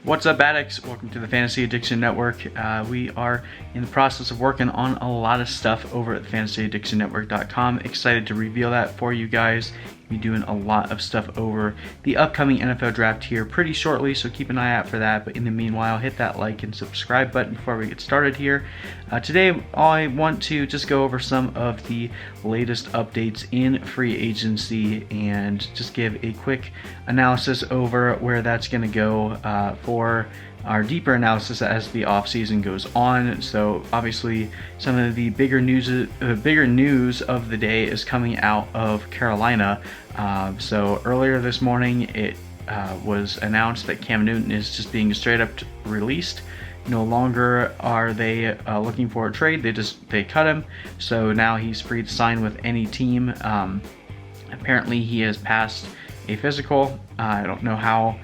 What's up, addicts? Welcome to the Fantasy Addiction Network. We are in the process of working on a lot of stuff over at fantasyaddictionnetwork.com. Excited to reveal that for you guys. We'll be doing a lot of stuff over the upcoming NFL draft here pretty shortly, so keep an eye out for that. But in the meanwhile, hit that like and subscribe button before we get started here. Today, I want to just go over some of the latest updates in free agency and just give a quick analysis over where that's going to go for our deeper analysis as the offseason goes on. So obviously some of the bigger news of the day is coming out of Carolina. So earlier this morning it was announced that Cam Newton is just being straight up released. No longer are they looking for a trade. They cut him. So now he's free to sign with any team. Apparently he has passed a physical. I don't know how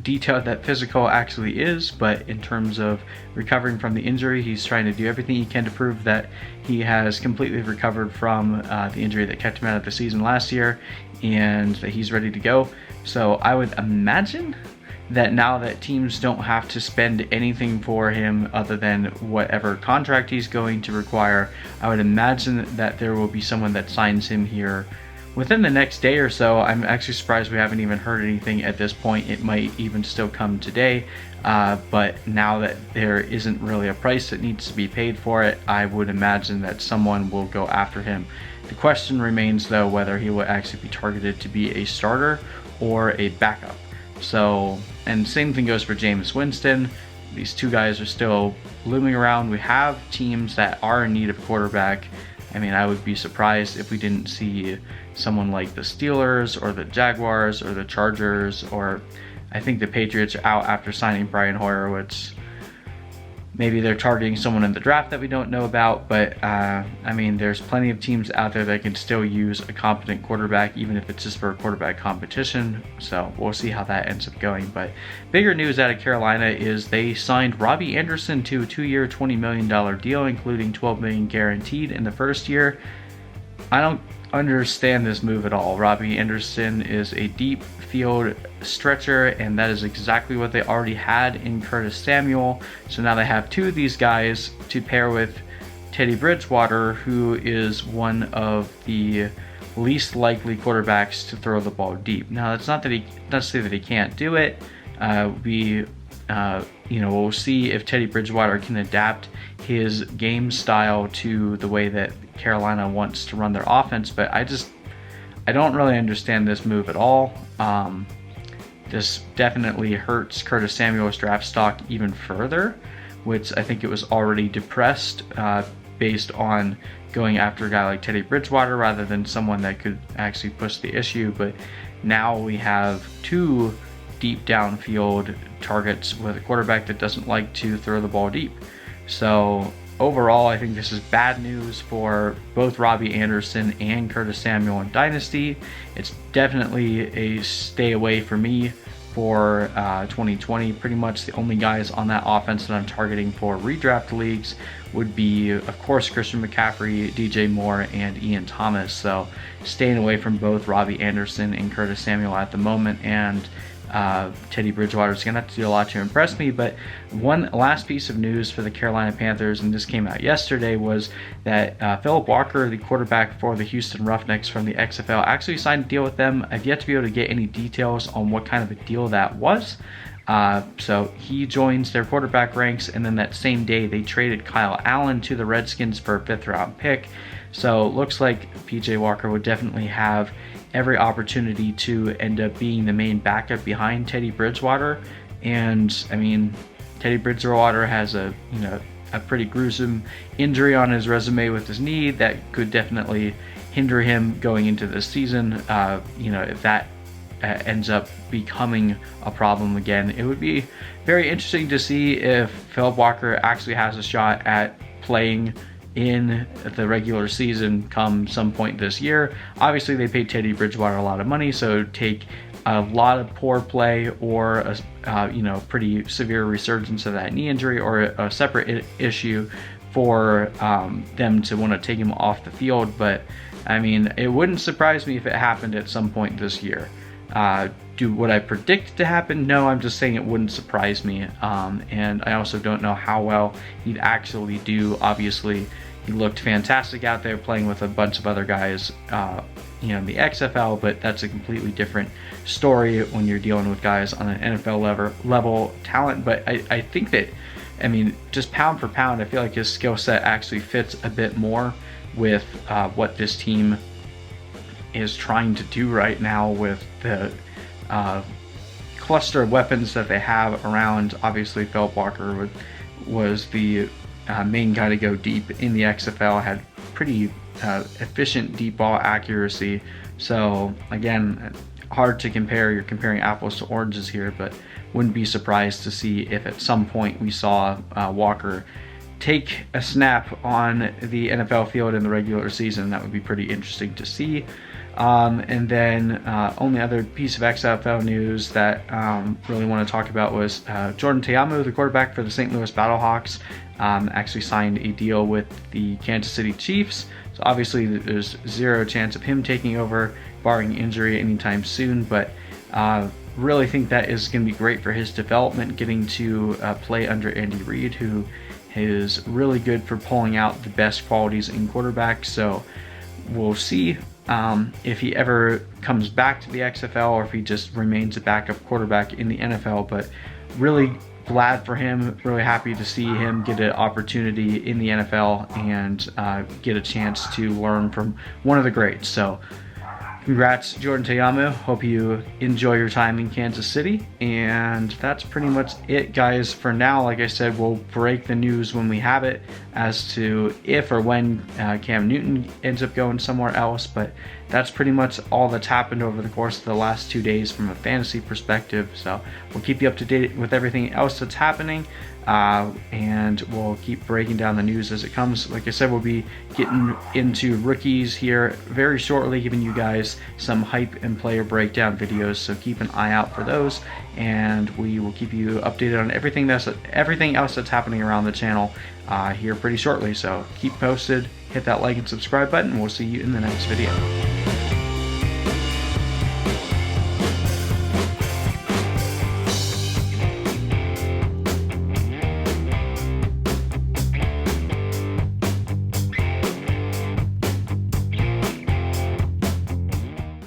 detailed that physical actually is, but in terms of recovering from the injury, he's trying to do everything he can to prove that he has completely recovered from the injury that kept him out of the season last year, and that he's ready to go. So I would imagine that now that teams don't have to spend anything for him other than whatever contract he's going to require, I would imagine that there will be someone that signs him here within the next day or so. I'm actually surprised we haven't even heard anything at this point. It might even still come today, but now that there isn't really a price that needs to be paid for it, I would imagine that someone will go after him. The question remains, though, whether he will actually be targeted to be a starter or a backup. So, and same thing goes for Jameis Winston. These two guys are still looming around. We have teams that are in need of a quarterback. I mean, I would be surprised if we didn't see someone like the Steelers or the Jaguars or the Chargers, or I think the Patriots are out after signing Brian Hoyer, which maybe they're targeting someone in the draft that we don't know about. But I mean, there's plenty of teams out there that can still use a competent quarterback, even if it's just for a quarterback competition. So we'll see how that ends up going. But bigger news out of Carolina is they signed Robby Anderson to a 2-year, $20 million deal, including $12 million guaranteed in the first year. I don't understand this move at all. Robby Anderson is a deep field stretcher, and that is exactly what they already had in Curtis Samuel. So now they have two of these guys to pair with Teddy Bridgewater, who is one of the least likely quarterbacks to throw the ball deep. Now that's not to say that he can't do it. We'll see if Teddy Bridgewater can adapt his game style to the way that Carolina wants to run their offense, but I don't really understand this move at all. This definitely hurts Curtis Samuel's draft stock even further, which I think it was already depressed based on going after a guy like Teddy Bridgewater rather than someone that could actually push the issue. But now we have two deep downfield targets with a quarterback that doesn't like to throw the ball deep. So overall, I think this is bad news for both Robby Anderson and Curtis Samuel in Dynasty. It's definitely a stay away for me for 2020. Pretty much the only guys on that offense that I'm targeting for redraft leagues would be, of course, Christian McCaffrey, DJ Moore, and Ian Thomas. So staying away from both Robby Anderson and Curtis Samuel at the moment, and Teddy Bridgewater is going to have to do a lot to impress me. But one last piece of news for the Carolina Panthers, and this came out yesterday, was that Phillip Walker, the quarterback for the Houston Roughnecks from the XFL, actually signed a deal with them. I've yet to be able to get any details on what kind of a deal that was. So he joins their quarterback ranks, and then that same day they traded Kyle Allen to the Redskins for a 5th-round pick. So it looks like PJ Walker would definitely have every opportunity to end up being the main backup behind Teddy Bridgewater. And I mean, Teddy Bridgewater has a pretty gruesome injury on his resume with his knee that could definitely hinder him going into this season. If that ends up becoming a problem again, it would be very interesting to see if Phillip Walker actually has a shot at playing in the regular season come some point this year. Obviously, they paid Teddy Bridgewater a lot of money, so take a lot of poor play or a pretty severe resurgence of that knee injury, or a separate issue for them to want to take him off the field. But I mean, it wouldn't surprise me if it happened at some point this year. Would I predict to happen? No, I'm just saying it wouldn't surprise me. And I also don't know how well he'd actually do. Obviously, he looked fantastic out there playing with a bunch of other guys, in the XFL, but that's a completely different story when you're dealing with guys on an NFL level talent. But I think that, just pound for pound, I feel like his skill set actually fits a bit more with what this team is trying to do right now with the cluster of weapons that they have around. Obviously, Phillip Walker was the main guy to go deep in the XFL, had pretty efficient deep ball accuracy. So again, hard to compare. You're comparing apples to oranges here, but wouldn't be surprised to see if at some point we saw Walker take a snap on the NFL field in the regular season. That would be pretty interesting to see. And then only other piece of XFL news that really want to talk about was Jordan Tejada, the quarterback for the St. Louis Battlehawks, actually signed a deal with the Kansas City Chiefs. So obviously there's zero chance of him taking over, barring injury anytime soon, but really think that is going to be great for his development, getting to play under Andy Reid, who is really good for pulling out the best qualities in quarterbacks. So we'll see if he ever comes back to the XFL or if he just remains a backup quarterback in the NFL. But really glad for him, really happy to see him get an opportunity in the NFL and get a chance to learn from one of the greats. So congrats, Jordan Tejada. Hope you enjoy your time in Kansas City. And that's pretty much it, guys, for now. Like I said, we'll break the news when we have it as to if or when Cam Newton ends up going somewhere else. But that's pretty much all that's happened over the course of the last 2 days from a fantasy perspective. So we'll keep you up to date with everything else that's happening. And we'll keep breaking down the news as it comes. Like I said, we'll be getting into rookies here very shortly, giving you guys some hype and player breakdown videos, so keep an eye out for those, and we will keep you updated on everything else that's happening around the channel here pretty shortly. So keep posted, hit that like and subscribe button, and we'll see you in the next video.